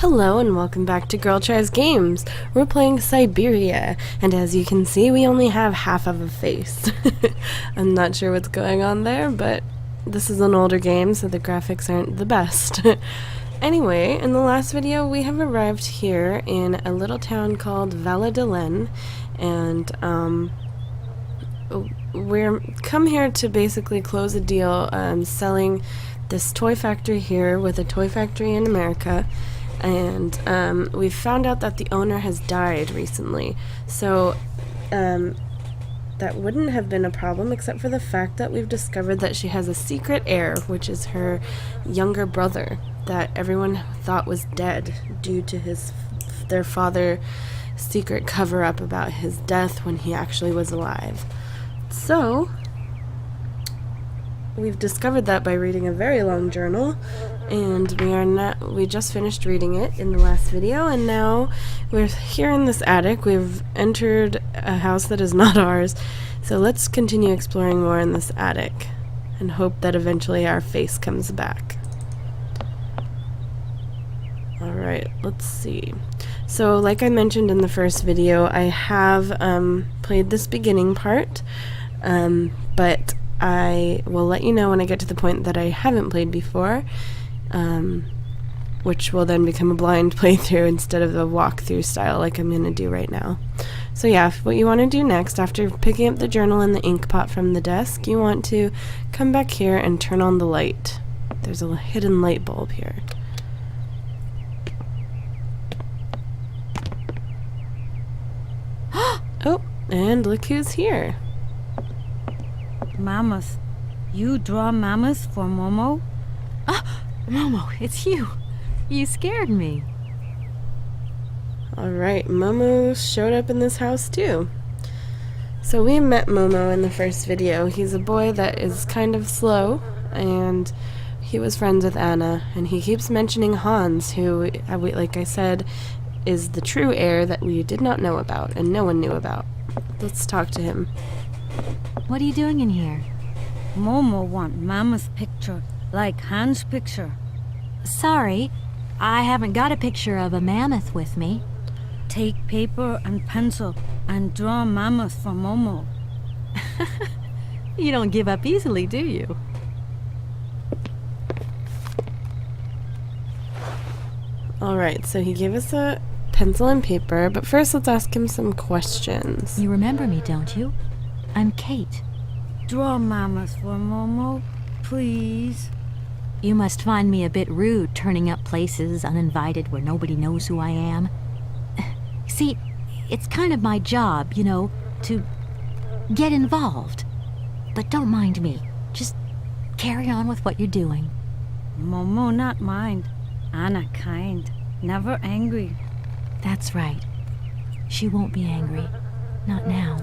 Hello and welcome back to Girltriesgames. We're playing Syberia, and as you can see, we only have half of a face. I'm not sure what's going on there, but this is an older game, so the graphics aren't the best. Anyway, in the last video, we have arrived here in a little town called Valadelen, and we're come here to basically close a deal selling this toy factory here with a toy factory in America. And we've found out that the owner has died recently, so that wouldn't have been a problem except for the fact that we've discovered that she has a secret heir, which is her younger brother that everyone thought was dead due to their father's secret cover-up about his death when he actually was alive. So we've discovered that by reading a very long journal, and we just finished reading it in the last video, and now we're here in this attic. We've entered a house that is not ours, so let's continue exploring more in this attic and hope that eventually our face comes back. Alright, let's see. So like I mentioned in the first video, I have played this beginning part, but I will let you know when I get to the point that I haven't played before, which will then become a blind playthrough instead of a walkthrough style like I'm going to do right now. So yeah, what you want to do next, after picking up the journal and the ink pot from the desk, you want to come back here and turn on the light. There's a hidden light bulb here. Oh, and look who's here. Mammoth. You draw mammoths for Momo? Ah, Momo, it's you. You scared me. Alright, Momo showed up in this house too. So we met Momo in the first video. He's a boy that is kind of slow, and he was friends with Anna, and he keeps mentioning Hans, who, like I said, is the true heir that we did not know about, and no one knew about. Let's talk to him. What are you doing in here? Momo want mammoth picture, like Hans' picture. Sorry, I haven't got a picture of a mammoth with me. Take paper and pencil and draw mammoth for Momo. You don't give up easily, do you? Alright, so he gave us a pencil and paper, but first let's ask him some questions. You remember me, don't you? I'm Kate. Draw mammoth for Momo, please. You must find me a bit rude turning up places uninvited where nobody knows who I am. See, it's kind of my job, you know, to get involved. But don't mind me. Just carry on with what you're doing. Momo not mind. Anna kind, never angry. That's right. She won't be angry. Not now.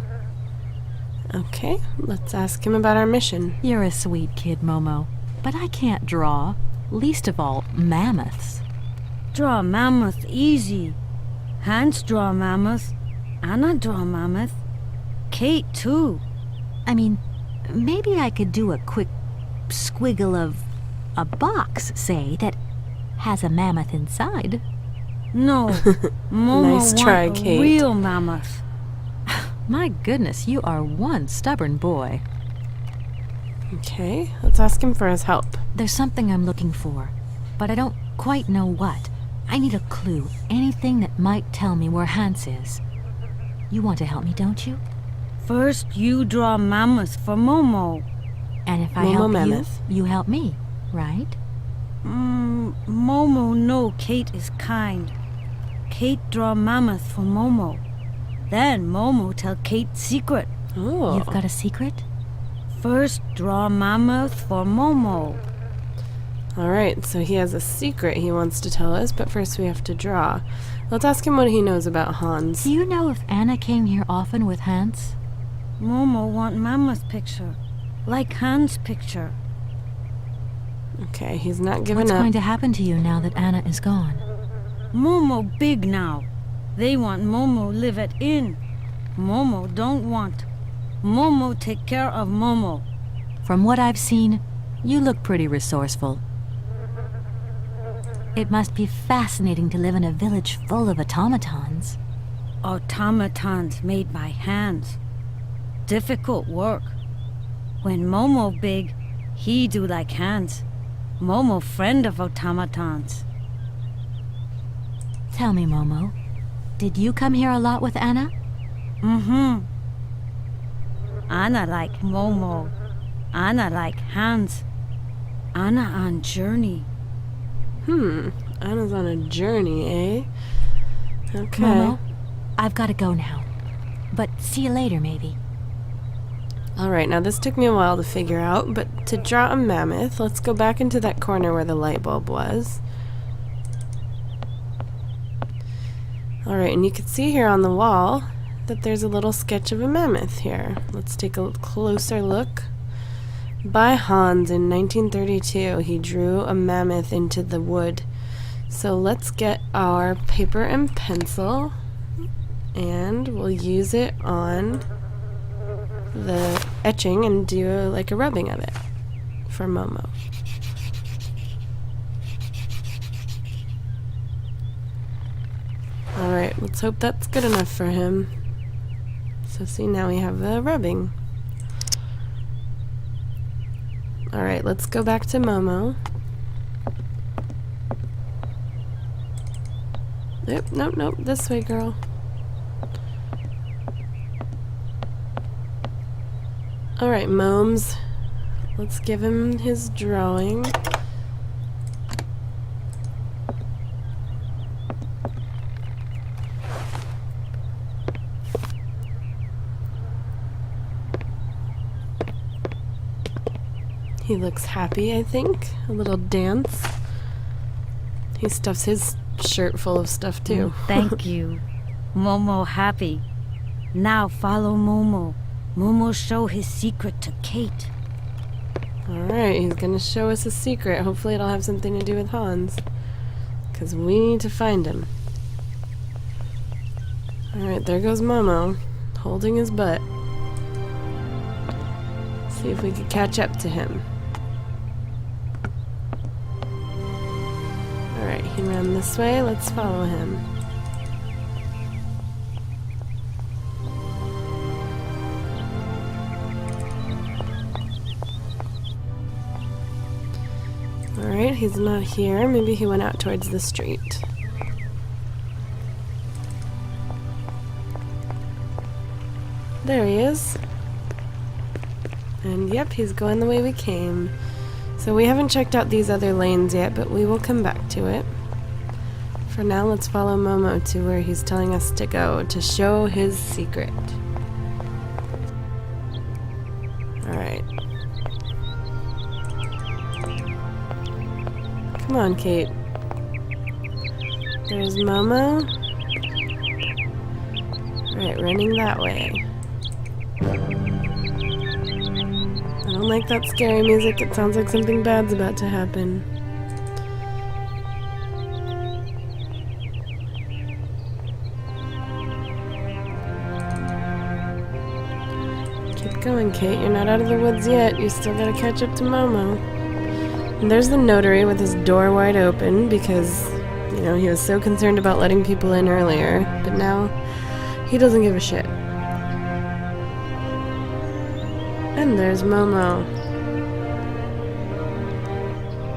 Okay, let's ask him about our mission. You're a sweet kid, Momo. But I can't draw. Least of all, mammoths. Draw mammoth easy. Hans draw mammoth. Anna draw mammoth. Kate too. I mean, maybe I could do a quick squiggle of a box, say, that has a mammoth inside. No, Momo Nice try, want a Kate. real mammoth. My goodness, you are one stubborn boy. Okay, let's ask him for his help. There's something I'm looking for, but I don't quite know what. I need a clue, anything that might tell me where Hans is. You want to help me, don't you? First you draw mammoth for Momo. And if I Momo help mammoth. you help me, right? Momo know Kate is kind. Kate draw mammoth for Momo. Then Momo tell Kate secret. Oh. You've got a secret? First draw mammoth for Momo. Alright, so he has a secret he wants to tell us, but first we have to draw. Let's ask him what he knows about Hans. Do you know if Anna came here often with Hans? Momo want mammoth picture, like Hans' picture. Okay, he's not giving What's up. going to happen to you now that Anna is gone? Momo big now. They want Momo live at inn. Momo don't want. Momo take care of Momo. From what I've seen, you look pretty resourceful. It must be fascinating to live in a village full of automatons. Automatons made by hands. Difficult work. When Momo big, he do like hands. Momo friend of automatons. Tell me, Momo, did you come here a lot with Anna? Mm-hmm. Anna like Momo. Anna like hands. Anna on journey. Anna's on a journey, eh? Okay. Momo, I've got to go now. But see you later, maybe. Alright, now this took me a while to figure out, but to draw a mammoth, let's go back into that corner where the light bulb was. Alright, and you can see here on the wall that there's a little sketch of a mammoth here. Let's take a closer look. By Hans in 1932, he drew a mammoth into the wood. So let's get our paper and pencil, and we'll use it on the etching and do like a rubbing of it for Momo. Alright, let's hope that's good enough for him. So see, now we have the rubbing. Alright, let's go back to Momo. Nope, this way, girl. Alright, Momes. Let's give him his drawing. He looks happy, I think. A little dance. He stuffs his shirt full of stuff, too. Thank you. Momo happy. Now follow Momo. Momo show his secret to Kate. Alright, he's gonna show us a secret. Hopefully it'll have something to do with Hans. Because we need to find him. Alright, there goes Momo, holding his butt. See if we can catch up to him. Alright, he ran this way. Let's follow him. Alright, he's not here. Maybe he went out towards the street. There he is. And yep, he's going the way we came. So we haven't checked out these other lanes yet, but we will come back to it. For now, let's follow Momo to where he's telling us to go to show his secret. Alright. Come on, Kate. There's Momo. Alright, running that way. I don't like that scary music. It sounds like something bad's about to happen. Keep going, Kate. You're not out of the woods yet. You still gotta catch up to Momo. And there's the notary with his door wide open because, you know, he was so concerned about letting people in earlier. But now, he doesn't give a shit. And there's Momo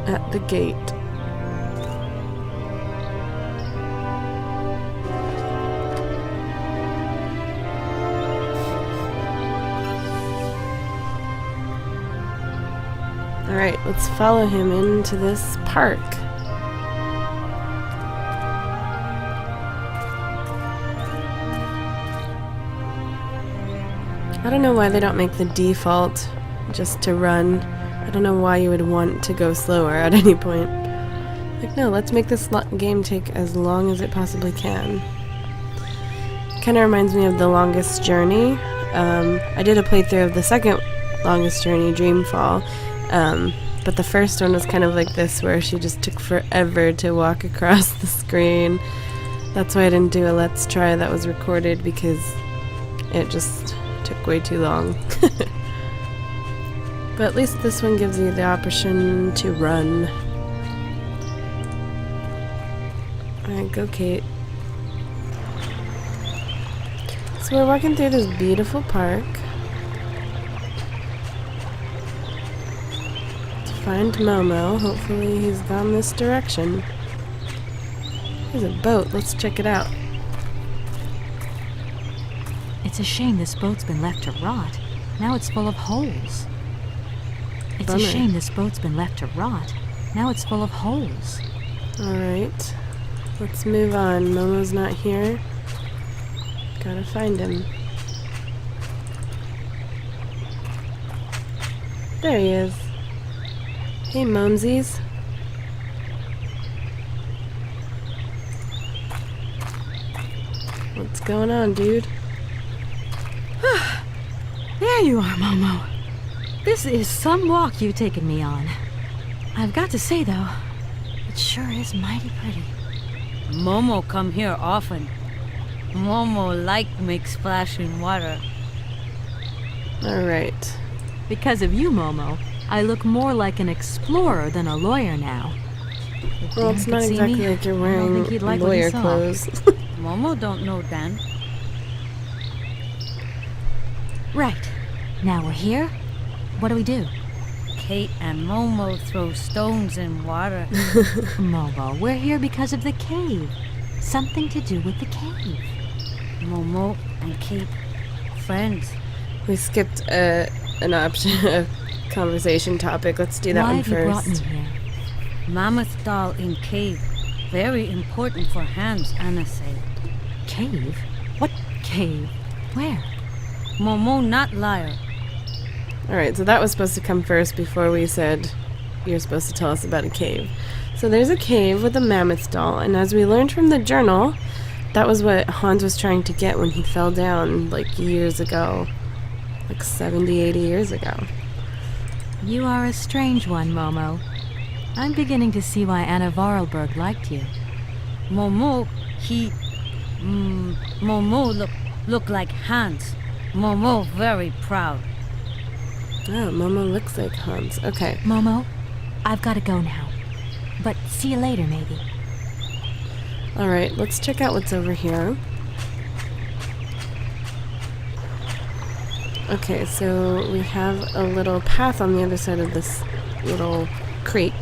at the gate. Alright, let's follow him into this park. I don't know why they don't make the default just to run. I don't know why you would want to go slower at any point. Like, no, let's make this game take as long as it possibly can. Kind of reminds me of The Longest Journey. I did a playthrough of the second Longest Journey, Dreamfall. But the first one was kind of like this, where she just took forever to walk across the screen. That's why I didn't do a Let's Try that was recorded, because it just took way too long. But at least this one gives you the option to run. Alright, go Kate. So we're walking through this beautiful park to find Momo. Hopefully he's gone this direction. There's a boat. Let's check it out. It's a shame this boat's been left to rot. Now it's full of holes. It's Bummer. a shame this boat's been left to rot. Now it's full of holes. Alright. Let's move on. Momo's not here. Gotta find him. There he is. Hey, Momesies. What's going on, dude? There you are, Momo. This is some walk you've taken me on. I've got to say, though, it sure is mighty pretty. Momo come here often. Momo like make splashing water. Alright. Because of you, Momo, I look more like an explorer than a lawyer now. If Well, Dan it's could not see exactly me, like you're I don't wearing think he'd like what he lawyer saw. clothes. Momo don't know Dan. Right. Now we're here. What do we do? Kate and Momo throw stones in water. Momo, we're here because of the cave. Something to do with the cave. Momo and Kate, friends. We skipped an option, a conversation topic. Let's do that Why one have you brought me first. here? Mammoth doll in cave. Very important for hands, Anna say. Cave? What cave? Where? Momo not liar. Alright, so that was supposed to come first before we said you're supposed to tell us about a cave. So there's a cave with a mammoth doll, and as we learned from the journal, that was what Hans was trying to get when he fell down like years ago. Like 70, 80 years ago. You are a strange one, Momo. I'm beginning to see why Anna Voralberg liked you. Momo, Momo look like Hans. Momo very proud. Oh, Momo looks like Hans. Okay. Momo, I've got to go now. But see you later, maybe. Alright, let's check out what's over here. Okay, so we have a little path on the other side of this little creek.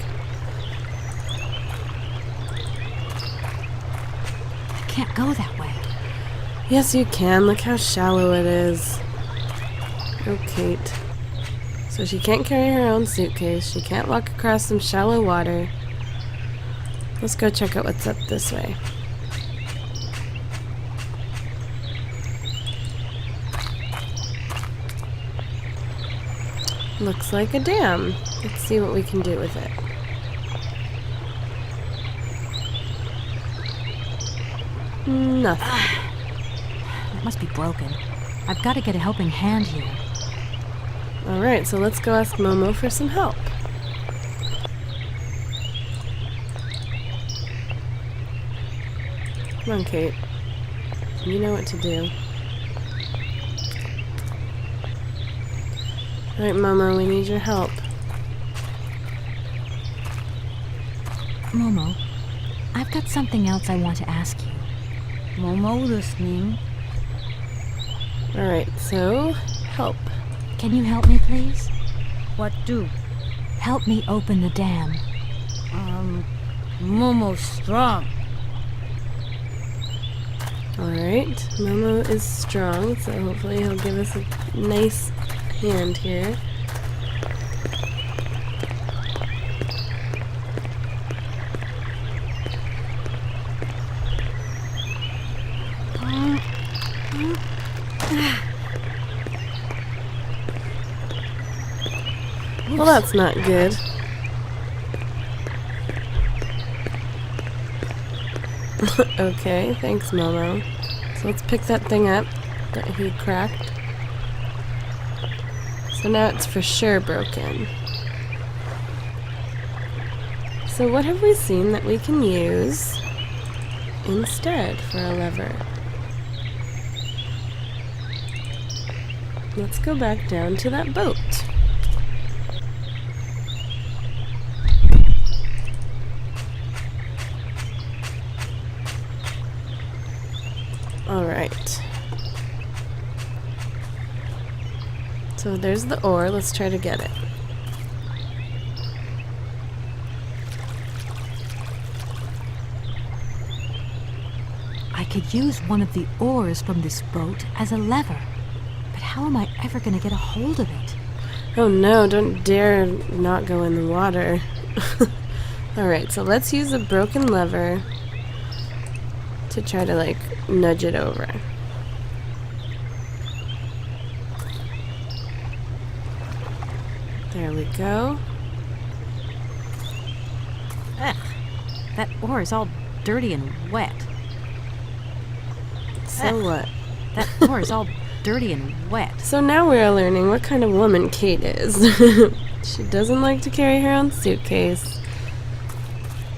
Can't go that way. Yes, you can. Look how shallow it is. Oh, Kate. So she can't carry her own suitcase. She can't walk across some shallow water. Let's go check out what's up this way. Looks like a dam. Let's see what we can do with it. Nothing. It must be broken. I've got to get a helping hand here. Alright, so let's go ask Momo for some help. Come on, Kate. You know what to do. Alright, Momo, we need your help. Momo, I've got something else I want to ask you. Momo listening. Alright, so help. Can you help me, please? What do? Help me open the dam. Momo strong. Alright, Momo is strong, so hopefully he'll give us a nice hand here. Well, that's not good. Okay, thanks, Momo. So let's pick that thing up that he cracked. So now it's for sure broken. So what have we seen that we can use instead for a lever? Let's go back down to that boat. Alright. So there's the ore. Let's try to get it. I could use one of the oars from this boat as a lever. But how am I ever going to get a hold of it? Oh no, don't dare not go in the water. Alright, so let's use a broken lever to try to, like, nudge it over. There we go. Ugh, that oar is all dirty and wet. So what? That oar is all dirty and wet. So now we are learning what kind of woman Kate is. She doesn't like to carry her own suitcase.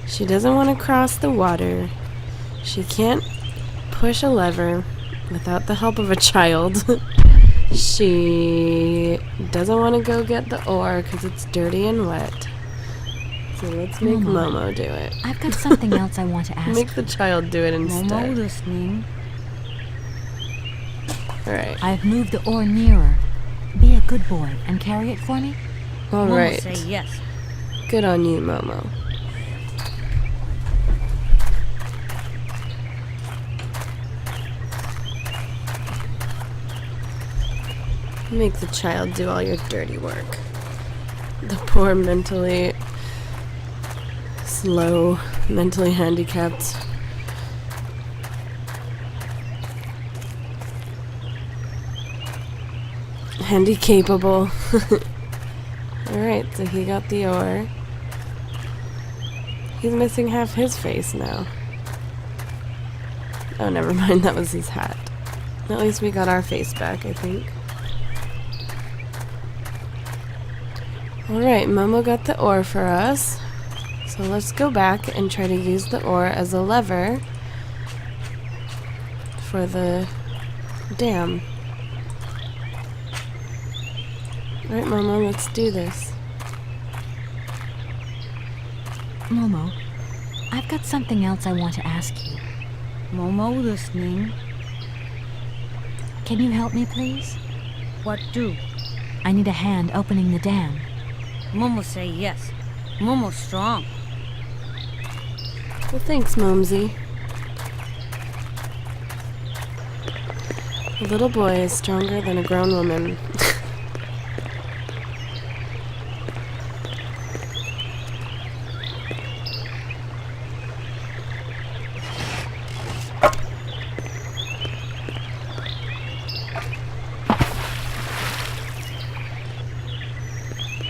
She doesn't want to cross the water. She can't push a lever without the help of a child. She doesn't want to go get the ore because it's dirty and wet. So let's make Momo do it. I've got something else I want to ask. Make the child do it instead. Momo listening. Alright. I've moved the oar nearer. Be a good boy and carry it for me. Momo Alright. say yes. Good on you, Momo. Make the child do all your dirty work. The poor mentally slow, mentally handicapped. Handy-capable. Alright, so he got the ore. He's missing half his face now. Oh, never mind, that was his hat. At least we got our face back, I think. Alright, Momo got the ore for us. So let's go back and try to use the ore as a lever for the dam. Alright, Momo, let's do this. Momo, I've got something else I want to ask you. Momo listening. Can you help me, please? What do? I need a hand opening the dam. Momo say yes. Momo's strong. Well, thanks, Momsy. A little boy is stronger than a grown woman.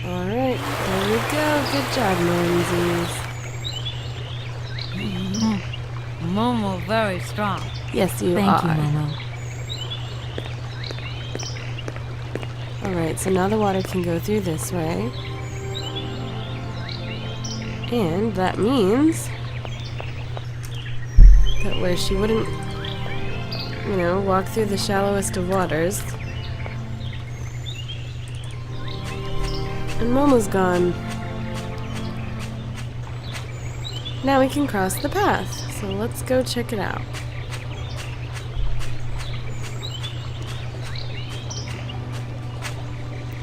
Alright, there we go. Good job, Momsies. Momo very strong. Yes, you Thank are. you, Momo. Alright, so now the water can go through this way. And that means that where she wouldn't, you know, walk through the shallowest of waters. And Momo's gone. Now we can cross the path. So let's go check it out.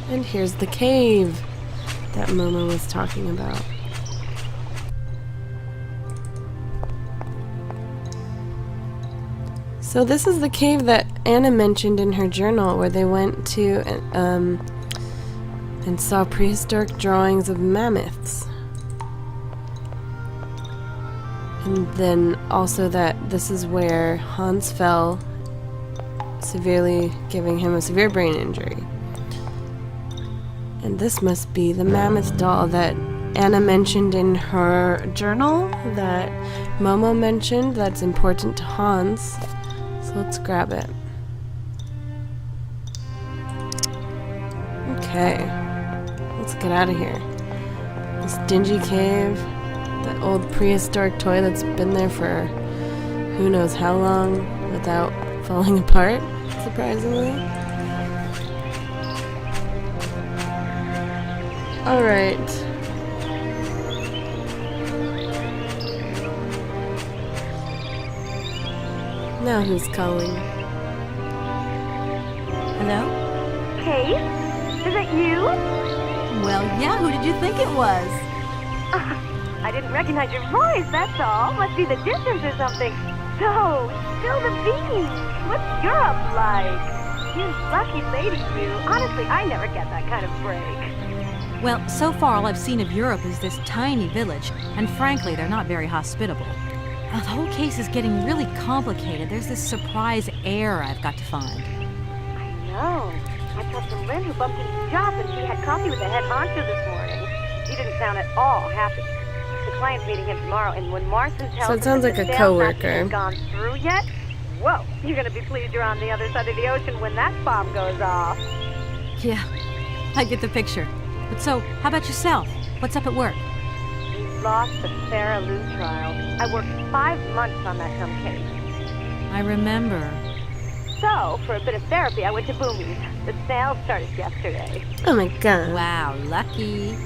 And here's the cave that Momo was talking about. So this is the cave that Anna mentioned in her journal, where they went to and saw prehistoric drawings of mammoths. And then also that this is where Hans fell, severely giving him a severe brain injury. And this must be the mammoth doll that Anna mentioned in her journal, that Momo mentioned, that's important to Hans. So let's grab it. Okay, let's get out of here. This dingy cave, that old prehistoric toy that's been there for who knows how long without falling apart, surprisingly. Alright. Now who's calling? Hello? Kate? Is it you? Well, yeah, who did you think it was? I didn't recognize your voice, that's all. Must be the distance or something. So, spill the beans. What's Europe like? You lucky lady, you. Honestly, I never get that kind of break. Well, so far all I've seen of Europe is this tiny village, and frankly, they're not very hospitable. The whole case is getting really complicated. There's this surprise heir I've got to find. I know. I talked to Lynn who bumped into Joss and she had coffee with the head honcho this morning. She didn't sound at all happy. The client's meeting him tomorrow, and when Marston tells So it sounds him like that a the sales coworker. hasn't gone through yet, whoa, you're gonna be pleased you're on the other side of the ocean when that bomb goes off. Yeah, I get the picture. But so, how about yourself? What's up at work? We lost the Farah Lou trial. I worked 5 months on that dumb case. I remember. So, for a bit of therapy, I went to Boomy's. The sale started yesterday. Oh my god. Wow, lucky.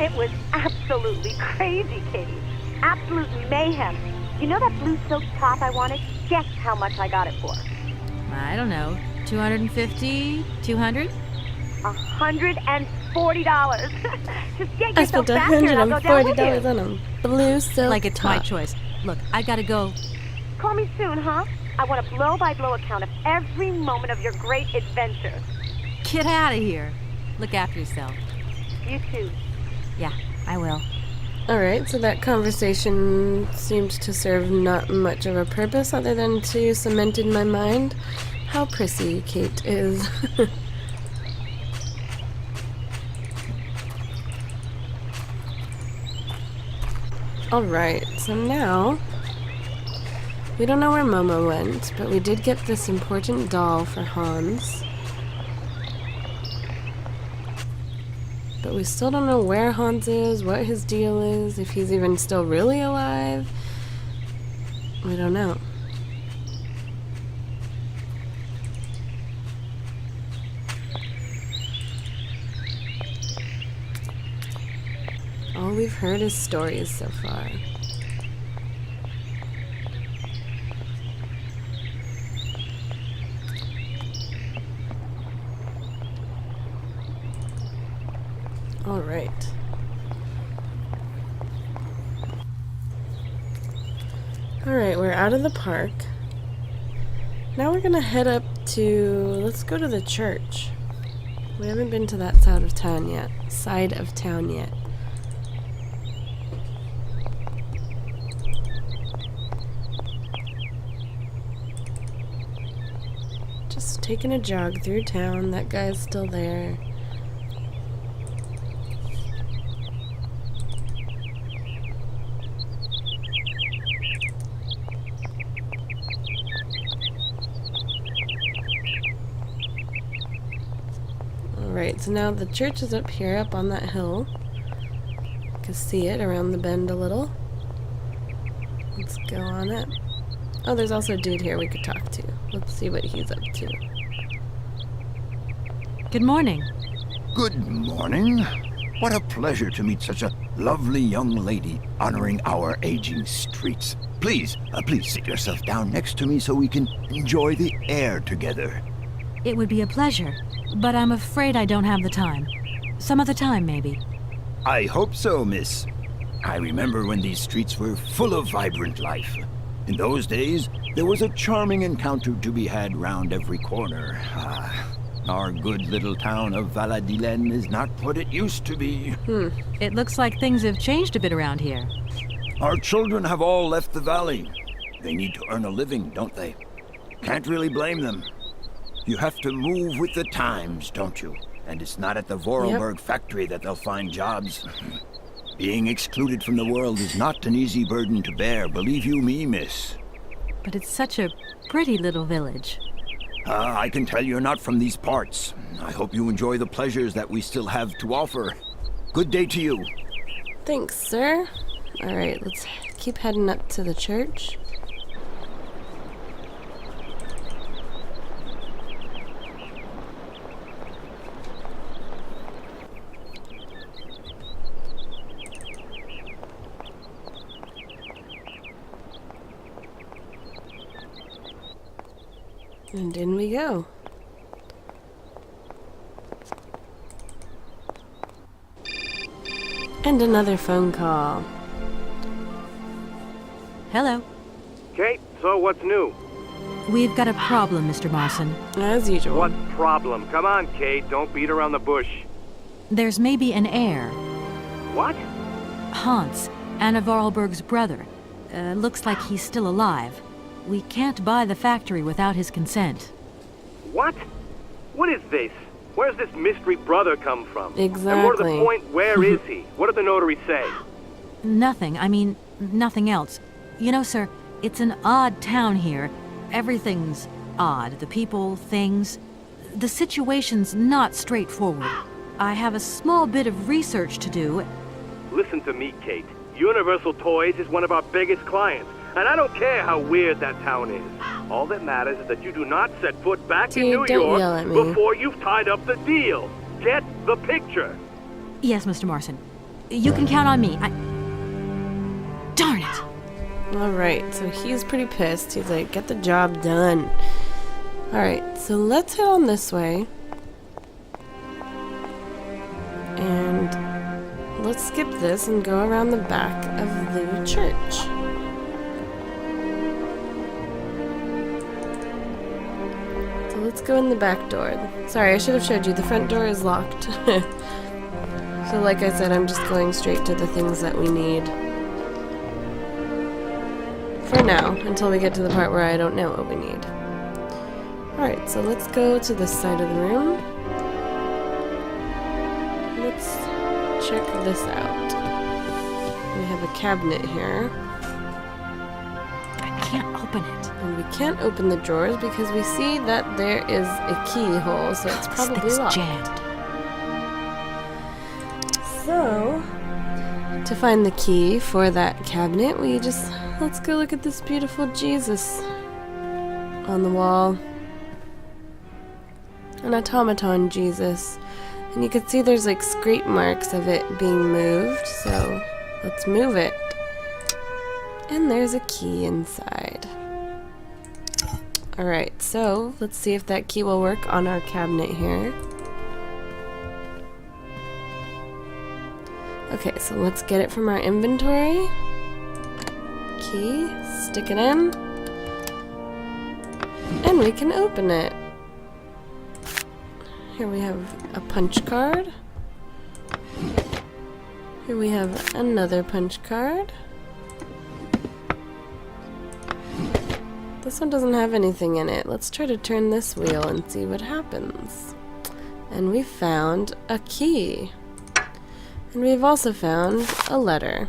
It was absolutely crazy, Katie. Absolute mayhem. You know that blue silk top I wanted? Guess how much I got it for? I don't know, 250, 200? $140. Just get I yourself spent back here and I'll go down with $140 you. on a blue silk Like it's my top. choice. Look, I gotta go. Call me soon, huh? I want a blow-by-blow account of every moment of your great adventure. Get out of here. Look after yourself. You too. Yeah, I will. Alright, so that conversation seemed to serve not much of a purpose other than to cement in my mind how prissy Kate is. Alright, so now we don't know where Momo went, but we did get this important doll for Hans. But we still don't know where Hans is, what his deal is, if he's even still really alive. We don't know. All we've heard is stories so far. All right. All right, we're out of the park. Now we're gonna head up to, let's go to the church. We haven't been to that side of town yet. Just taking a jog through town. That guy's still there. Alright, so now the church is up here, up on that hill. You can see it around the bend a little. Let's go on it. Oh, there's also a dude here we could talk to. Let's see what he's up to. Good morning. Good morning. What a pleasure to meet such a lovely young lady honoring our aging streets. Please sit yourself down next to me so we can enjoy the air together. It would be a pleasure, but I'm afraid I don't have the time. Some other time, maybe. I hope so, miss. I remember when these streets were full of vibrant life. In those days, there was a charming encounter to be had round every corner. Our good little town of Valladolid is not what it used to be. It looks like things have changed a bit around here. Our children have all left the valley. They need to earn a living, don't they? Can't really blame them. You have to move with the times, don't you? And it's not at the Voralberg factory that they'll find jobs. Being excluded from the world is not an easy burden to bear, believe you me, miss. But it's such a pretty little village. I can tell you're not from these parts. I hope you enjoy the pleasures that we still have to offer. Good day to you. Thanks, sir. Alright, let's keep heading up to the church. And in we go. And another phone call. Hello. Kate, so what's new? We've got a problem, Mr. Marson. As usual. What problem? Come on, Kate, don't beat around the bush. There's maybe an heir. What? Hans, Anna Voralberg's brother. Looks like he's still alive. We can't buy the factory without his consent. What? What is this? Where's this mystery brother come from? Exactly. And more to the point, where is he? What did the notary say? Nothing. I mean, nothing else. You know, sir, it's an odd town here. Everything's odd. The people, things. The situation's not straightforward. I have a small bit of research to do. Listen to me, Kate. Universal Toys is one of our biggest clients, and I don't care how weird that town is. All that matters is that you do not set foot back in Dude, New don't York yell at me. before you've tied up the deal. Get the picture. Yes, Mr. Marson. You can count on me. Darn it! Alright, so he's pretty pissed. He's like, get the job done. Alright, so let's head on this way. And let's skip this and go around the back of the church. So let's go in the back door. Sorry, I should have showed you. The front door is locked. So like I said, I'm just going straight to the things that we need. For now, until we get to the part where I don't know what we need. Alright, so let's go to this side of the room. Let's check this out. We have a cabinet here. I can't open it. And we can't open the drawers because we see that there is a keyhole, so it's This probably thing's locked. jammed. So, to find the key for that cabinet, let's go look at this beautiful Jesus on the wall. An automaton Jesus. And you can see there's like scrape marks of it being moved, so let's move it. And there's a key inside. Alright, so let's see if that key will work on our cabinet here. Okay, so let's get it from our inventory. Key, stick it in. And we can open it. Here we have a punch card. Here we have another punch card. This one doesn't have anything in it. Let's try to turn this wheel and see what happens. And we found a key. And we've also found a letter.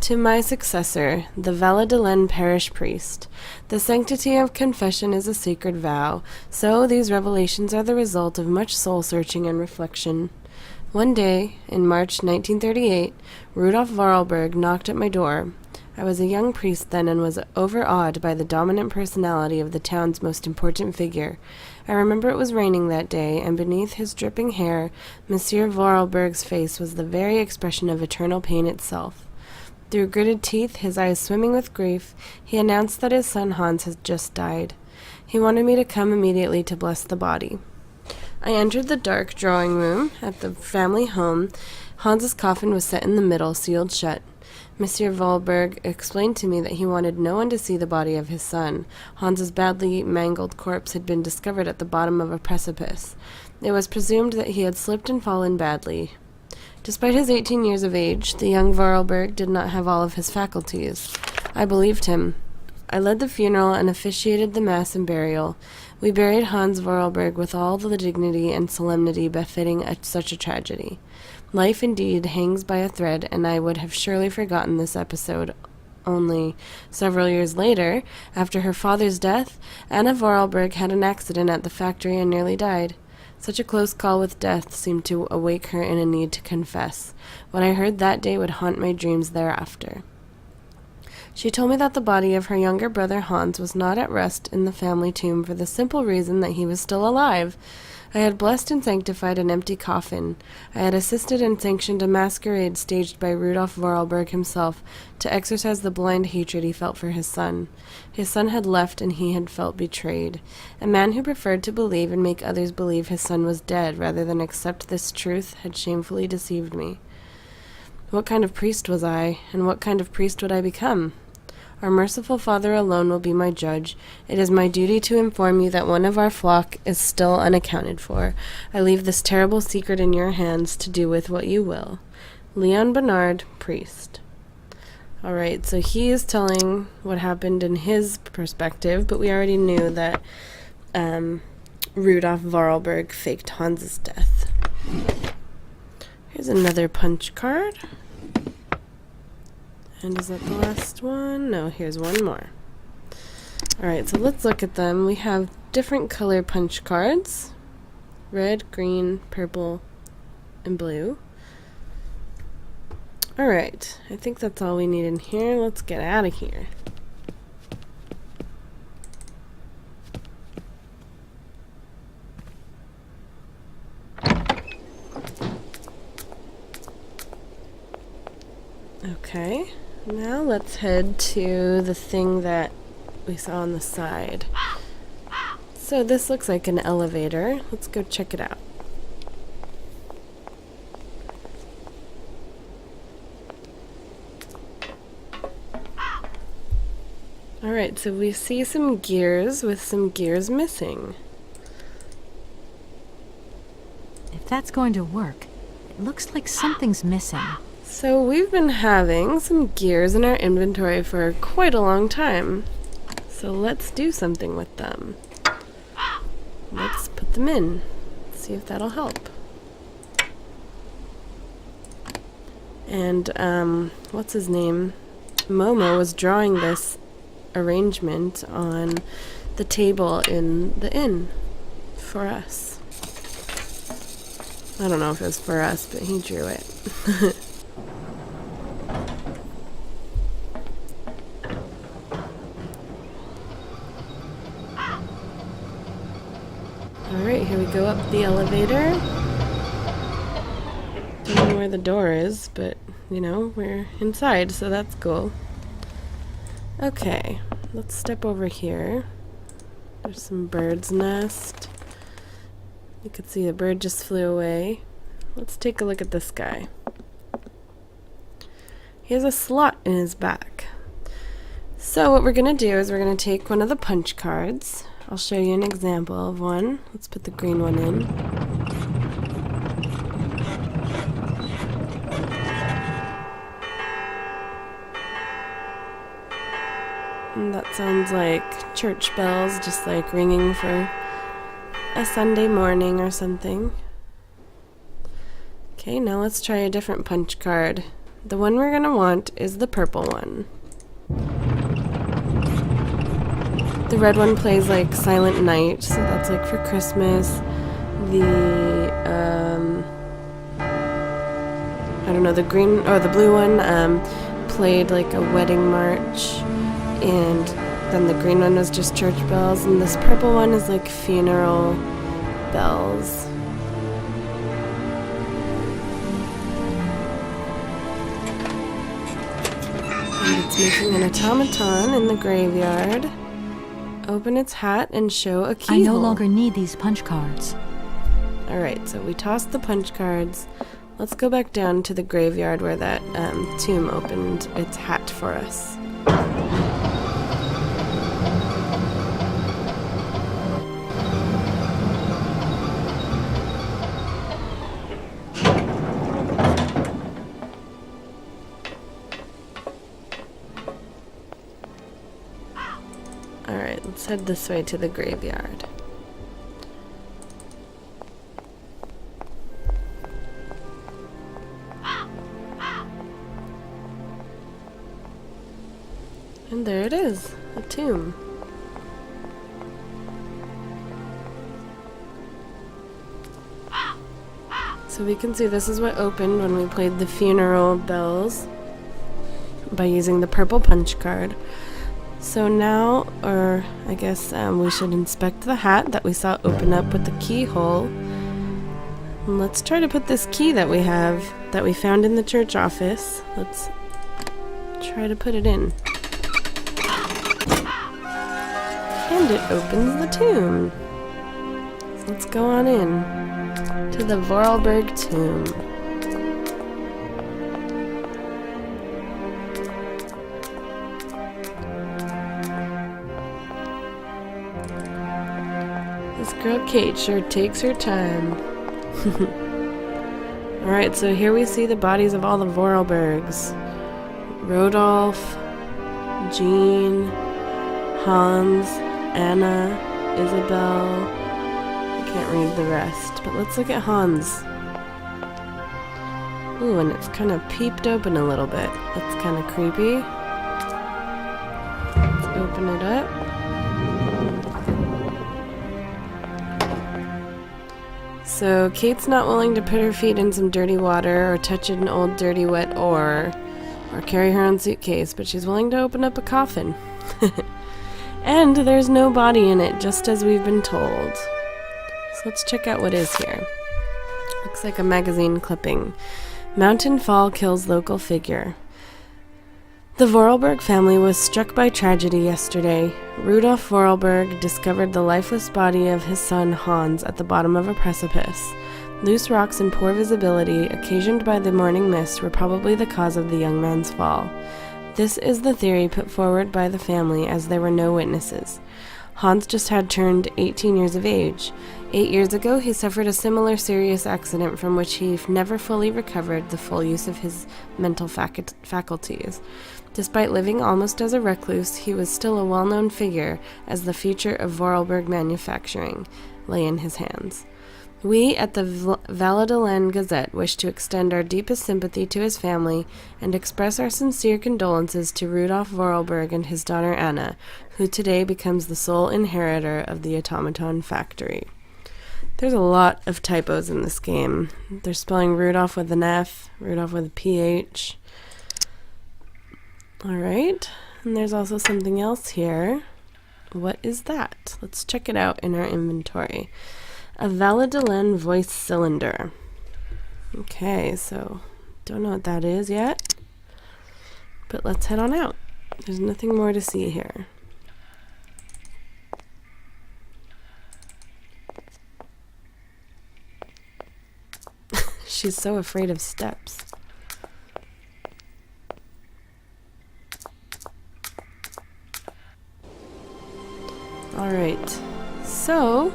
To my successor, the Valladolid parish priest. The sanctity of confession is a sacred vow, so these revelations are the result of much soul-searching and reflection. One day, in March 1938, Rudolf Voralberg knocked at my door. I was a young priest then and was overawed by the dominant personality of the town's most important figure. I remember it was raining that day, and beneath his dripping hair, Monsieur Vorarlberg's face was the very expression of eternal pain itself. Through gritted teeth, his eyes swimming with grief, he announced that his son Hans had just died. He wanted me to come immediately to bless the body. I entered the dark drawing room at the family home. Hans's coffin was set in the middle, sealed shut. Monsieur Vorarlberg explained to me that he wanted no one to see the body of his son. Hans's badly mangled corpse had been discovered at the bottom of a precipice. It was presumed that he had slipped and fallen badly. Despite his 18 years of age, the young Vorarlberg did not have all of his faculties. I believed him. I led the funeral and officiated the mass and burial. We buried Hans Vorarlberg with all the dignity and solemnity befitting such a tragedy. Life indeed hangs by a thread, and I would have surely forgotten this episode. Only several years later, after her father's death, Anna Vorarlberg had an accident at the factory and nearly died. Such a close call with death seemed to awake her in a need to confess. What I heard that day would haunt my dreams thereafter. She told me that the body of her younger brother Hans was not at rest in the family tomb for the simple reason that he was still alive. I had blessed and sanctified an empty coffin. I had assisted and sanctioned a masquerade staged by Rudolf Voralberg himself to exercise the blind hatred he felt for his son. His son had left and he had felt betrayed. A man who preferred to believe and make others believe his son was dead rather than accept this truth had shamefully deceived me. What kind of priest was I, and what kind of priest would I become? Our merciful Father alone will be my judge. It is my duty to inform you that one of our flock is still unaccounted for. I leave this terrible secret in your hands to do with what you will. Leon Bernard, priest. Alright, so he is telling what happened in his perspective, but we already knew that Rudolf Vorarlberg faked Hans's death. Here's another punch card. And is that the last one? No, here's one more. Alright, so let's look at them. We have different color punch cards. Red, green, purple, and blue. Alright, I think that's all we need in here. Let's get out of here. Okay. Now let's head to the thing that we saw on the side. So this looks like an elevator. Let's go check it out. Alright, so we see some gears with some gears missing. If that's going to work, it looks like something's missing. So we've been having some gears in our inventory for quite a long time. So let's do something with them. Let's put them in. See if that'll help. And, what's his name? Momo was drawing this arrangement on the table in the inn for us. I don't know if it was for us, but he drew it. Alright, here we go up the elevator. Don't know where the door is, but, you know, we're inside, so that's cool. Okay, let's step over here. There's some bird's nest. You could see the bird just flew away. Let's take a look at this guy. He has a slot in his back. So what we're going to do is we're going to take one of the punch cards. I'll show you an example of one. Let's put the green one in. And that sounds like church bells, just like ringing for a Sunday morning or something. Okay, now let's try a different punch card. The one we're going to want is the purple one. The red one plays like Silent Night, so that's like for Christmas. The, I don't know, the green, or the blue one, played like a wedding march, and then the green one was just church bells, and this purple one is like funeral bells. And it's making an automaton in the graveyard. Open its hat and show a keyhole. I no longer need these punch cards. Alright, so we tossed the punch cards. Let's go back down to the graveyard where that tomb opened its hat for us. Alright, let's head this way to the graveyard. And there it is, a tomb. So we can see this is what opened when we played the funeral bells by using the purple punch card. So now, or I guess we should inspect the hat that we saw open up with the keyhole. And let's try to put this key that we found in the church office. Let's try to put it in. And it opens the tomb. So let's go on in to the Voralberg tomb. This girl Kate sure takes her time. Alright, so here we see the bodies of all the Voralbergs. Rodolph, Jean, Hans, Anna, Isabel. I can't read the rest, but let's look at Hans. Ooh, and it's kind of peeped open a little bit. That's kind of creepy. Let's open it up. So Kate's not willing to put her feet in some dirty water or touch an old dirty wet oar or carry her own suitcase, but she's willing to open up a coffin. And there's no body in it, just as we've been told. So let's check out what is here. Looks like a magazine clipping. Mountain fall kills local figure. The Voralberg family was struck by tragedy yesterday. Rudolf Voralberg discovered the lifeless body of his son Hans at the bottom of a precipice. Loose rocks and poor visibility, occasioned by the morning mist, were probably the cause of the young man's fall. This is the theory put forward by the family, as there were no witnesses. Hans just had turned 18 years of age. 8 years ago, he suffered a similar serious accident from which he never fully recovered the full use of his mental faculties. Despite living almost as a recluse, he was still a well-known figure, as the future of Voralberg manufacturing lay in his hands. We at the Valladolid Gazette wish to extend our deepest sympathy to his family and express our sincere condolences to Rudolf Voralberg and his daughter Anna, who today becomes the sole inheritor of the automaton factory. There's a lot of typos in this game. They're spelling Rudolph with an F, Rudolph with a PH. Alright, and there's also something else here. What is that? Let's check it out in our inventory. A Valladolid voice cylinder. Okay, so don't know what that is yet, but let's head on out. There's nothing more to see here. She's so afraid of steps. Alright, so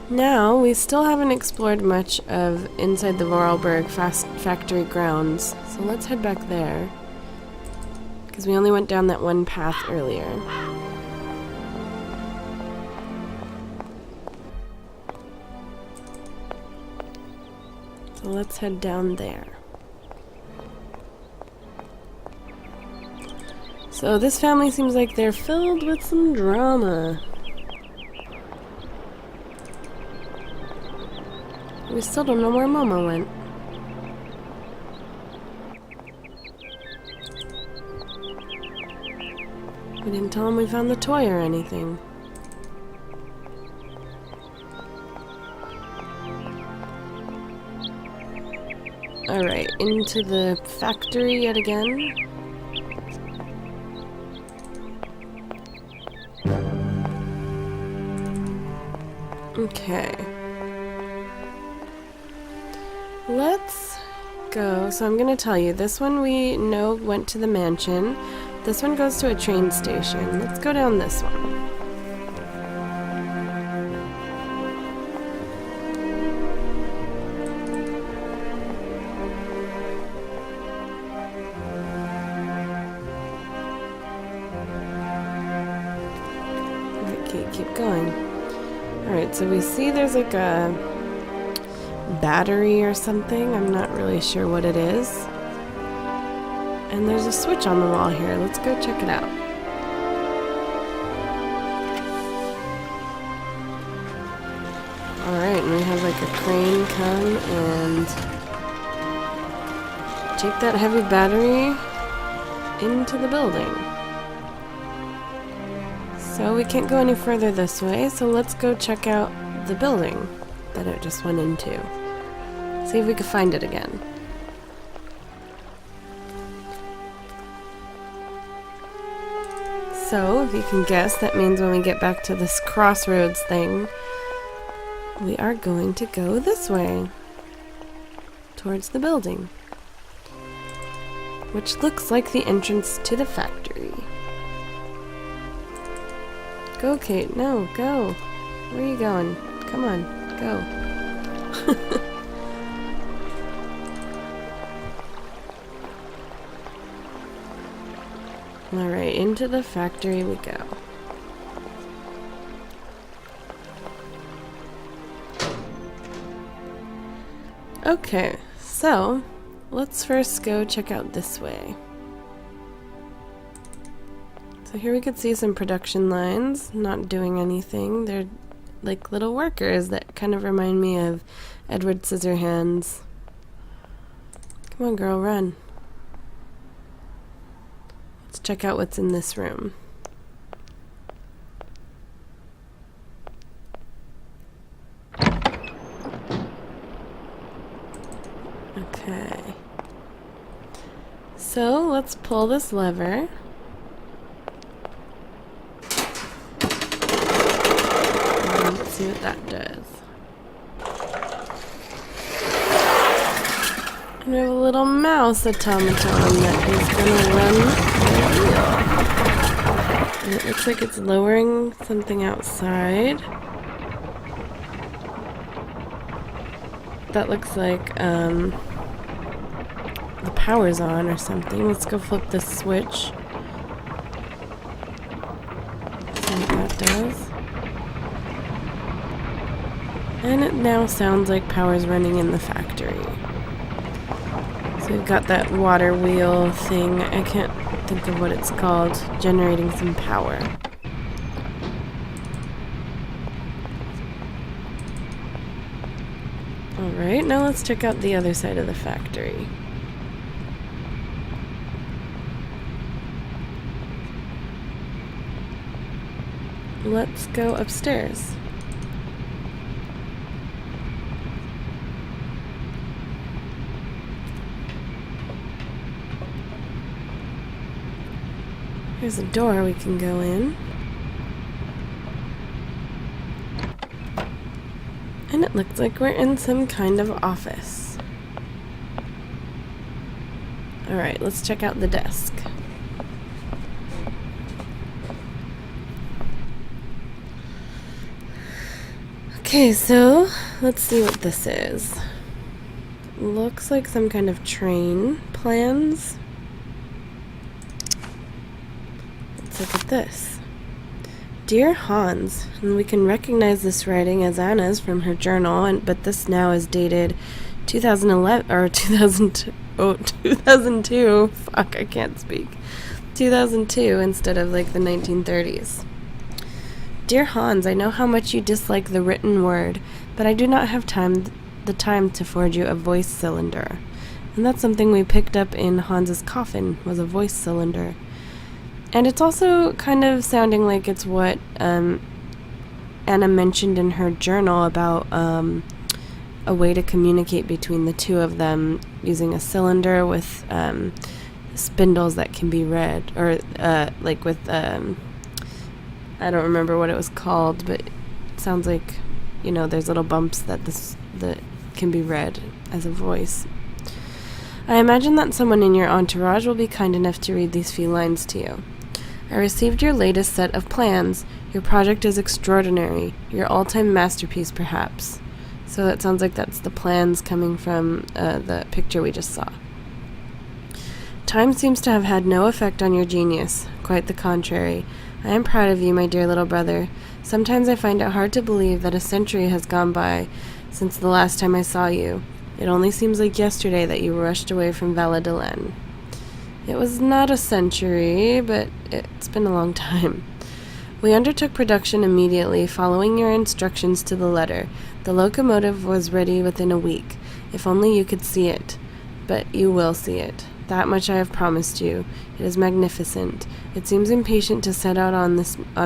now we still haven't explored much of inside the Voralberg factory grounds, so let's head back there, because we only went down that one path earlier. So let's head down there. So this family seems like they're filled with some drama. We still don't know where Momo went. We didn't tell him we found the toy or anything. Alright, into the factory yet again. Okay. Let's go. So I'm going to tell you, this one we know went to the mansion. This one goes to a train station. Let's go down this one. Okay, keep going. Alright, so we see there's like a battery or something. I'm not really sure what it is. And there's a switch on the wall here. Let's go check it out. Alright, and we have like a crane come and take that heavy battery into the building. So we can't go any further this way, so let's go check out the building that it just went into. See if we can find it again. So, if you can guess, that means when we get back to this crossroads thing, we are going to go this way. Towards the building. Which looks like the entrance to the factory. Go, Kate. No, go. Where are you going? Come on, go. Alright, into the factory we go. Okay, so let's first go check out this way. So here we could see some production lines not doing anything. They're like little workers that kind of remind me of Edward Scissorhands. Come on, girl, run. Let's check out what's in this room. Okay. So let's pull this lever. And let's see what that does. And we have a little mouse automaton that is gonna run the wheel. And it looks like it's lowering something outside. That looks like the power's on or something. Let's go flip this switch. See what that does. And it now sounds like power's running in the factory. So we've got that water wheel thing. I can't think of what it's called. Generating some power. Alright, now let's check out the other side of the factory. Let's go upstairs. Here's a door we can go in. And it looks like we're in some kind of office. Alright, let's check out the desk. Okay, so let's see what this is. Looks like some kind of train plans. Let's look at this. Dear Hans, and we can recognize this writing as Anna's from her journal, but this now is dated 2011 or 2002. Fuck, I can't speak. 2002 instead of like the 1930s. Dear Hans, I know how much you dislike the written word, but I do not have the time to forge you a voice cylinder. And that's something we picked up in Hans's coffin, was a voice cylinder. And it's also kind of sounding like it's what Anna mentioned in her journal about a way to communicate between the two of them using a cylinder with spindles that can be read, or like with I don't remember what it was called, but it sounds like, you know, there's little bumps that can be read as a voice. I imagine that someone in your entourage will be kind enough to read these few lines to you. I received your latest set of plans. Your project is extraordinary. Your all-time masterpiece, perhaps. So that sounds like that's the plans coming from the picture we just saw. Time seems to have had no effect on your genius. Quite the contrary. I am proud of you, my dear little brother. Sometimes I find it hard to believe that a century has gone by since the last time I saw you. It only seems like yesterday that you rushed away from Valladolid. It was not a century, but it's been a long time. We undertook production immediately, following your instructions to the letter. The locomotive was ready within a week. If only you could see it. But you will see it. That much I have promised you. It is magnificent. It seems impatient to set out on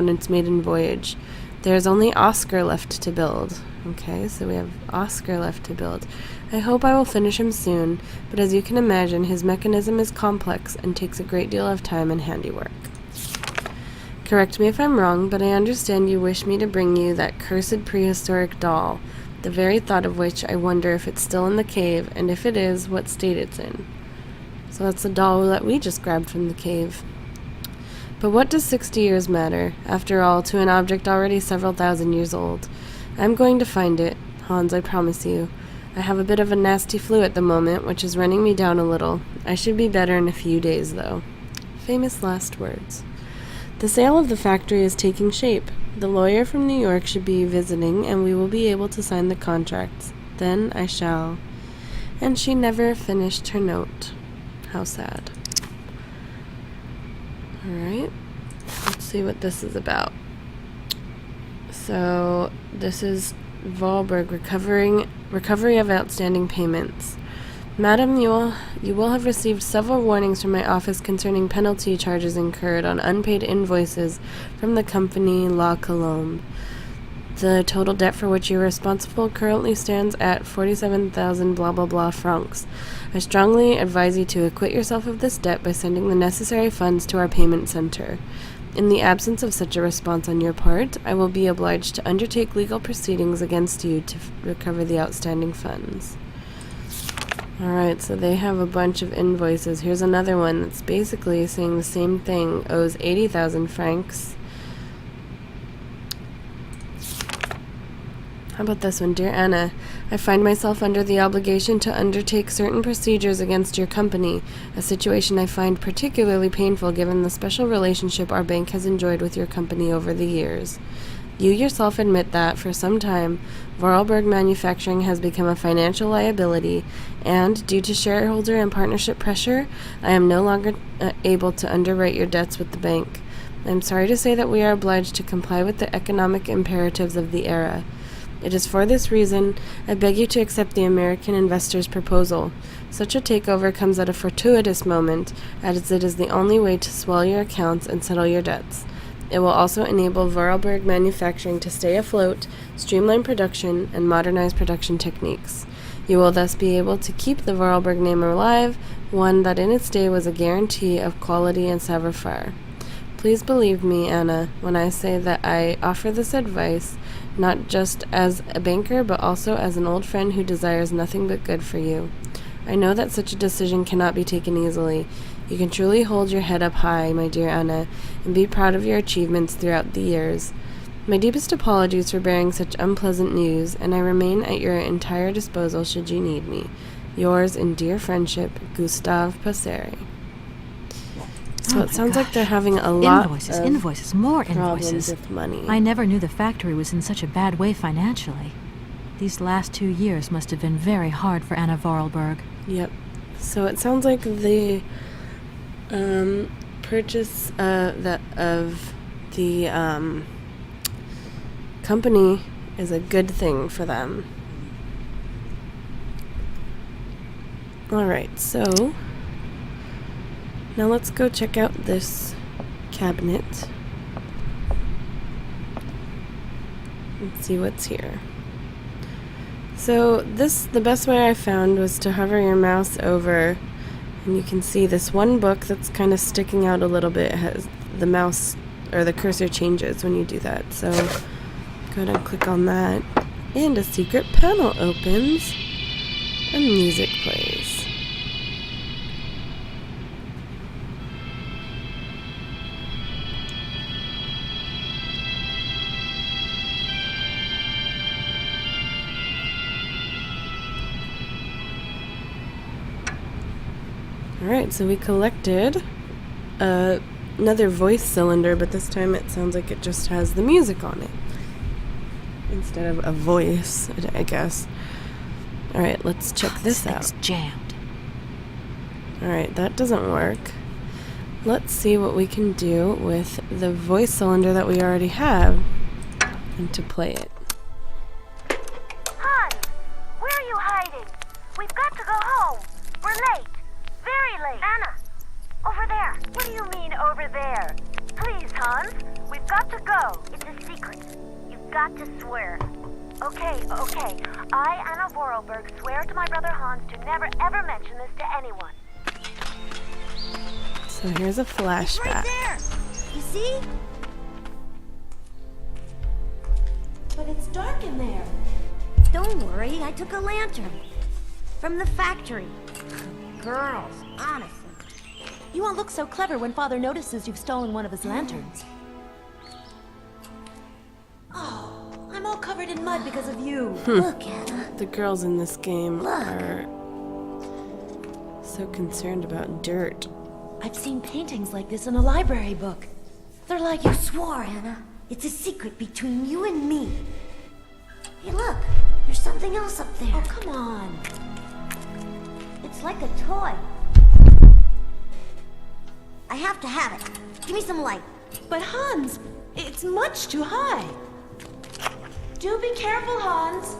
its maiden voyage. There is only Oscar left to build. Okay, so we have Oscar left to build. I hope I will finish him soon, but as you can imagine, his mechanism is complex and takes a great deal of time and handiwork. Correct me if I'm wrong, but I understand you wish me to bring you that cursed prehistoric doll, the very thought of which I wonder if it's still in the cave, and if it is, what state it's in. So that's the doll that we just grabbed from the cave. But what does 60 years matter, after all, to an object already several thousand years old? I'm going to find it, Hans, I promise you. I have a bit of a nasty flu at the moment, which is running me down a little. I should be better in a few days, though. Famous last words. The sale of the factory is taking shape. The lawyer from New York should be visiting, and we will be able to sign the contracts. Then I shall. And she never finished her note. How sad. Alright. Let's see what this is about. So, this is Voralberg recovery of outstanding payments. Madam, you will have received several warnings from my office concerning penalty charges incurred on unpaid invoices from the company La Colombe. The total debt for which you are responsible currently stands at 47,000 blah blah blah francs. I strongly advise you to acquit yourself of this debt by sending the necessary funds to our payment center. In the absence of such a response on your part, I will be obliged to undertake legal proceedings against you to recover the outstanding funds. Alright, so they have a bunch of invoices. Here's another one that's basically saying the same thing. Owes 80,000 francs. How about this one? Dear Anna, I find myself under the obligation to undertake certain procedures against your company, a situation I find particularly painful given the special relationship our bank has enjoyed with your company over the years. You yourself admit that, for some time, Voralberg Manufacturing has become a financial liability, and, due to shareholder and partnership pressure, I am no longer able to underwrite your debts with the bank. I am sorry to say that we are obliged to comply with the economic imperatives of the era. It is for this reason I beg you to accept the American investor's proposal. Such a takeover comes at a fortuitous moment, as it is the only way to swell your accounts and settle your debts. It will also enable Voralberg Manufacturing to stay afloat, streamline production, and modernize production techniques. You will thus be able to keep the Voralberg name alive, one that in its day was a guarantee of quality and savoir-faire. Please believe me, Anna, when I say that I offer this advice, not just as a banker, but also as an old friend who desires nothing but good for you. I know that such a decision cannot be taken easily. You can truly hold your head up high, my dear Anna, and be proud of your achievements throughout the years. My deepest apologies for bearing such unpleasant news, and I remain at your entire disposal should you need me. Yours in dear friendship, Gustave Passeri. So it sounds like they're having a lot of invoices, more problems invoices. with money. I never knew the factory was in such a bad way financially. These last 2 years must have been very hard for Anna Voralberg. Yep. So it sounds like the purchase of the company is a good thing for them. Alright, so now let's go check out this cabinet and see what's here. So the best way I found was to hover your mouse over, and you can see this one book that's kind of sticking out a little bit. It has the mouse or the cursor changes when you do that. So go ahead and click on that, and a secret panel opens and music plays. Alright, so we collected another voice cylinder, but this time it sounds like it just has the music on it instead of a voice, I guess. Alright, let's check this out. It's jammed. Alright, that doesn't work. Let's see what we can do with the voice cylinder that we already have and to play it. Hans, where are you hiding? We've got to go home. We're late. Very late. got to go. It's a secret. You've got to swear. Okay. I, Anna Voralberg, swear to my brother Hans to never ever mention this to anyone. So here's a flashback. Right there! You see? But it's dark in there. Don't worry, I took a lantern. From the factory. Girls, honestly. You won't look so clever when Father notices you've stolen one of his lanterns. Oh, I'm all covered in mud because of you. Look, Anna. The girls in this game are so concerned about dirt. I've seen paintings like this in a library book. They're like you swore, Anna. It's a secret between you and me. Hey, look. There's something else up there. Oh, come on. It's like a toy. I have to have it. Give me some light. But Hans, it's much too high. Do be careful, Hans.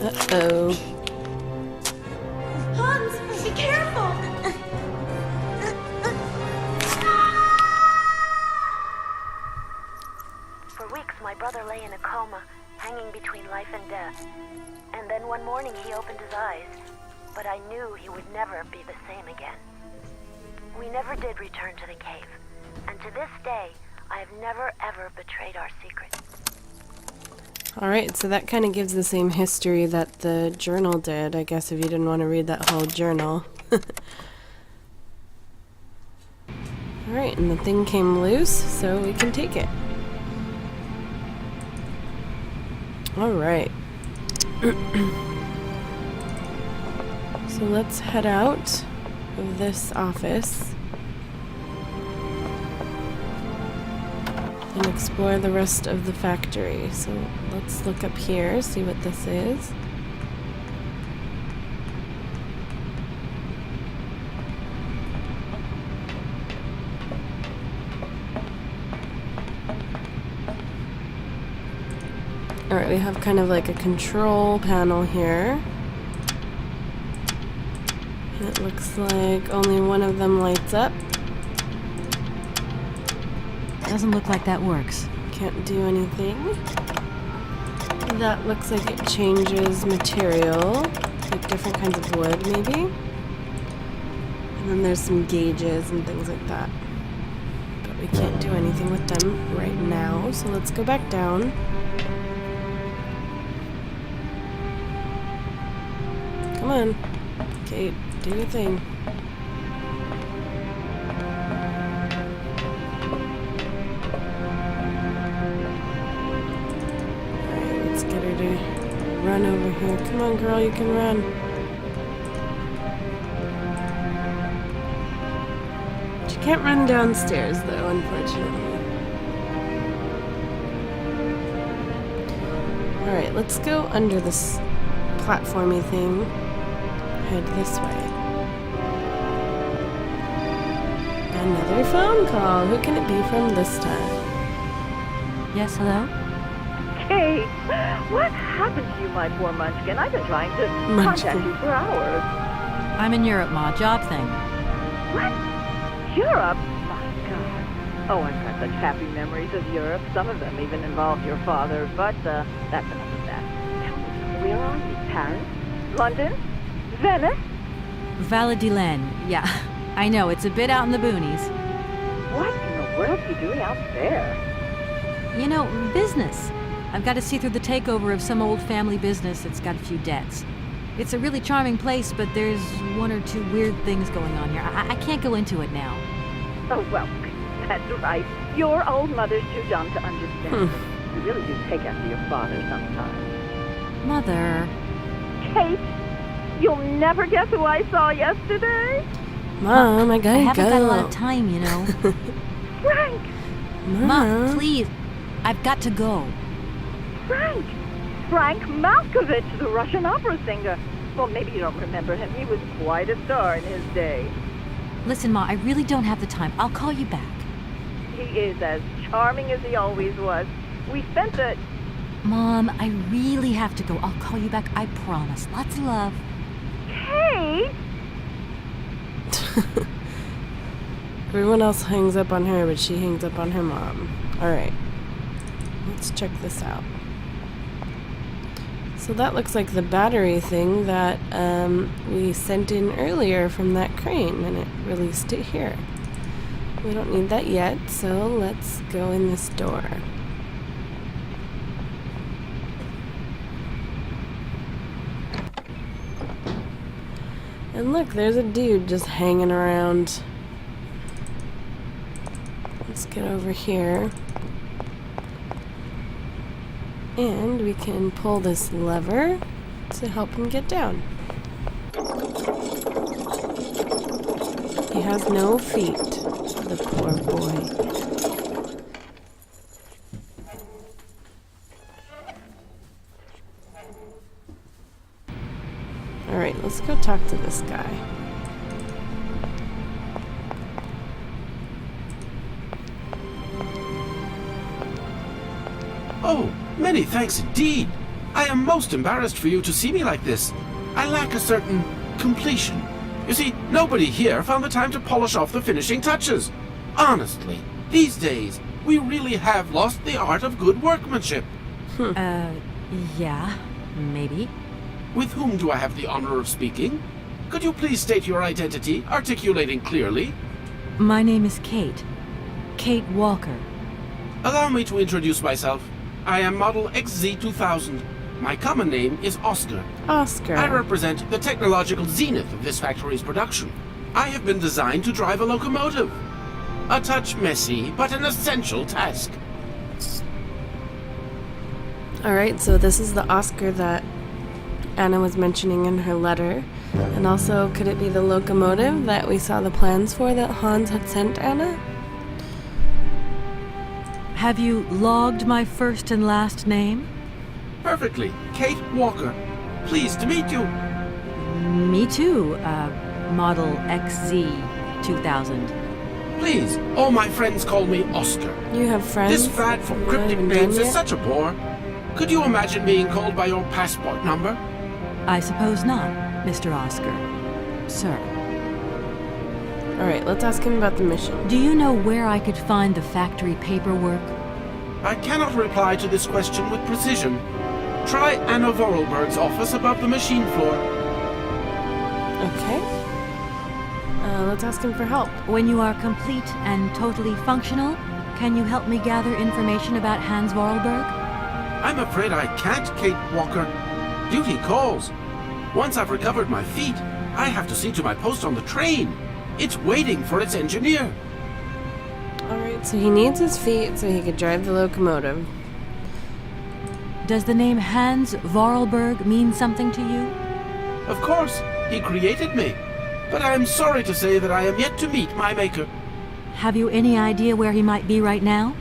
Uh-oh. Hans, be careful. For weeks, my brother lay in a coma, hanging between life and death. And then one morning he opened his eyes, but I knew he would never be the same again. We never did return to the cave, and to this day, I have never ever betrayed our secret. Alright, so that kind of gives the same history that the journal did, I guess, if you didn't want to read that whole journal. Alright, and the thing came loose, so we can take it. Alright. So let's head out of this office and explore the rest of the factory. So let's look up here, see what this is. Alright, we have kind of like a control panel here. And it looks like only one of them lights up. Doesn't look like that works. Can't do anything. That looks like it changes material, like different kinds of wood maybe. And then there's some gauges and things like that. But we can't do anything with them right now, so let's go back down. Come on, Kate, do your thing. Alright, let's get her to run over here. Come on, girl, you can run. She can't run downstairs, though, unfortunately. Alright, let's go under this platformy thing. Head this way. Another phone call. Who can it be from this time? Yes, hello? Kate, what happened to you, my poor munchkin? I've been trying to contact you for hours. I'm in Europe, Ma. Job thing. What? Europe? My God. Oh, I've got such happy memories of Europe. Some of them even involved your father, but that's enough of that. Tell me, where are you? Paris? London? Venice? Valladolid. Yeah, I know. It's a bit out in the boonies. What in the world are you doing out there? You know, business. I've got to see through the takeover of some old family business that's got a few debts. It's a really charming place, but there's one or two weird things going on here. I can't go into it now. Oh, well, that's right. Your old mother's too dumb to understand. You really do take after your father sometimes. Mother. Kate, you'll never guess who I saw yesterday? Mom, I gotta I haven't go. got a lot of time, you know. Frank! Mom, please. I've got to go. Frank! Frank Malkovich, the Russian opera singer. Well, maybe you don't remember him. He was quite a star in his day. Listen, Ma, I really don't have the time. I'll call you back. He is as charming as he always was. We spent the... Mom, I really have to go. I'll call you back, I promise. Lots of love. Kate! Everyone else hangs up on her, but she hangs up on her mom. Alright. Let's check this out. So that looks like the battery thing that we sent in earlier from that crane, and it released it here. We don't need that yet, so let's go in this door. And look, there's a dude just hanging around. Let's get over here. And we can pull this lever to help him get down. He has no feet, the poor boy. Alright, let's go talk to this guy. Oh, many thanks indeed. I am most embarrassed for you to see me like this. I lack a certain completion. You see, nobody here found the time to polish off the finishing touches. Honestly, these days, we really have lost the art of good workmanship. Yeah, maybe. With whom do I have the honor of speaking? Could you please state your identity, articulating clearly? My name is Kate. Kate Walker. Allow me to introduce myself. I am Model XZ2000. My common name is Oscar. Oscar. I represent the technological zenith of this factory's production. I have been designed to drive a locomotive. A touch messy, but an essential task. Alright, so this is the Oscar that Anna was mentioning in her letter. And also, could it be the locomotive that we saw the plans for that Hans had sent Anna? Have you logged my first and last name? Perfectly. Kate Walker. Pleased to meet you. Me too, Model XZ2000. Please, all my friends call me Oscar. You have friends? This fad for You're not cryptic even names done is yet? such a bore. Could you imagine being called by your passport number? I suppose not, Mr. Oscar. Sir. Alright, let's ask him about the mission. Do you know where I could find the factory paperwork? I cannot reply to this question with precision. Try Anna Voralberg's office above the machine floor. Okay. Let's ask him for help. When you are complete and totally functional, can you help me gather information about Hans Voralberg? I'm afraid I can't, Kate Walker. Duty calls. Once I've recovered my feet, I have to see to my post on the train. It's waiting for its engineer. Alright, so he needs his feet so he could drive the locomotive. Does the name Hans Voralberg mean something to you? Of course, he created me. But I am sorry to say that I am yet to meet my maker. Have you any idea where he might be right now?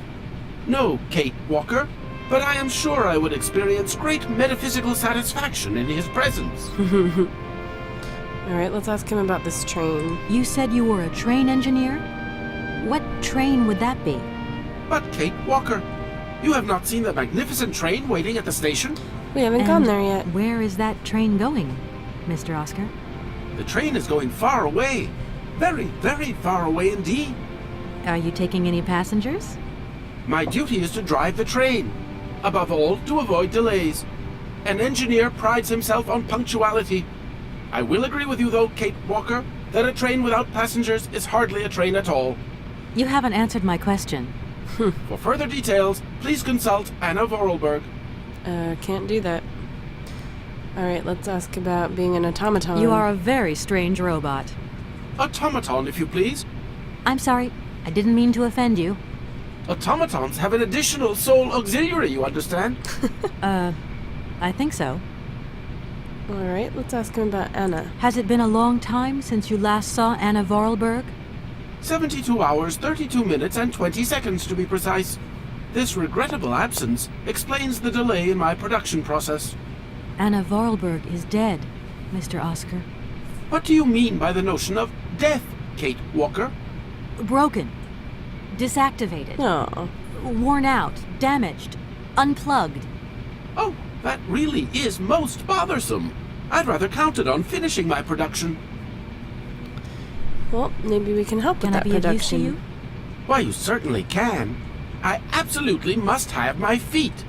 No, Kate Walker, but I am sure I would experience great metaphysical satisfaction in his presence. Alright, let's ask him about this train. You said you were a train engineer? What train would that be? But Kate Walker, you have not seen the magnificent train waiting at the station? We haven't gone there yet. Where is that train going, Mr. Oscar? The train is going far away. Very, very far away indeed. Are you taking any passengers? My duty is to drive the train. Above all, to avoid delays. An engineer prides himself on punctuality. I will agree with you, though, Kate Walker, that a train without passengers is hardly a train at all. You haven't answered my question. For further details, please consult Anna Voralberg. Can't do that. Alright, let's ask about being an automaton. You are a very strange robot. Automaton, if you please. I'm sorry, I didn't mean to offend you. Automatons have an additional soul auxiliary, you understand? I think so. Alright, let's ask him about Anna. Has it been a long time since you last saw Anna Voralberg? 72 hours, 32 minutes, and 20 seconds to be precise. This regrettable absence explains the delay in my production process. Anna Voralberg is dead, Mr. Oscar. What do you mean by the notion of death, Kate Walker? Broken. Disactivated. Oh. Worn out. Damaged. Unplugged. Oh, that really is most bothersome. I'd rather counted on finishing my production. Well, maybe we can help with Can I that be of use to production. you? Why, you certainly can. I absolutely must have my feet.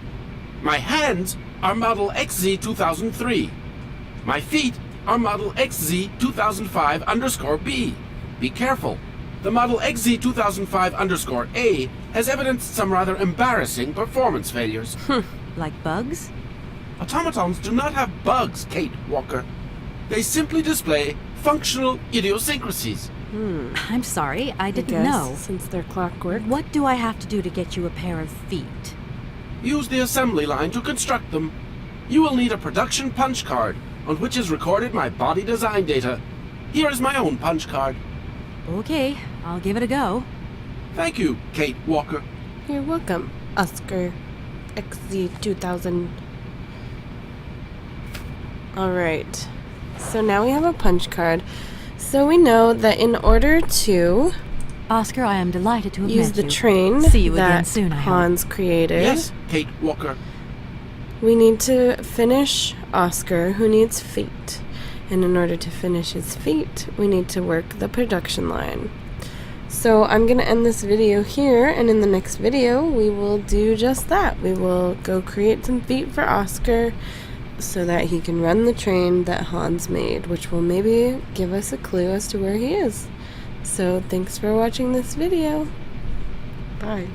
My hands are Model XZ 2003. My feet are Model XZ 2005_B. Be careful. The Model XZ 2005_A has evidenced some rather embarrassing performance failures. Like bugs? Automatons do not have bugs, Kate Walker. They simply display functional idiosyncrasies. I'm sorry, I didn't Guess, know. since they're clockwork. What do I have to do to get you a pair of feet? Use the assembly line to construct them. You will need a production punch card, on which is recorded my body design data. Here is my own punch card. Okay, I'll give it a go. Thank you, Kate Walker. You're welcome, Oscar XZ 2000. Alright, so now we have a punch card. So we know that in order to Oscar, I am delighted to have use met the you. train See you that again soon, I hope. Hans created, Yes, Kate Walker. we need to finish Oscar, who needs feet. And in order to finish his feet, we need to work the production line. So I'm going to end this video here, and in the next video, we will do just that. We will go create some feet for Oscar so that he can run the train that Hans made, which will maybe give us a clue as to where he is. So thanks for watching this video. Bye.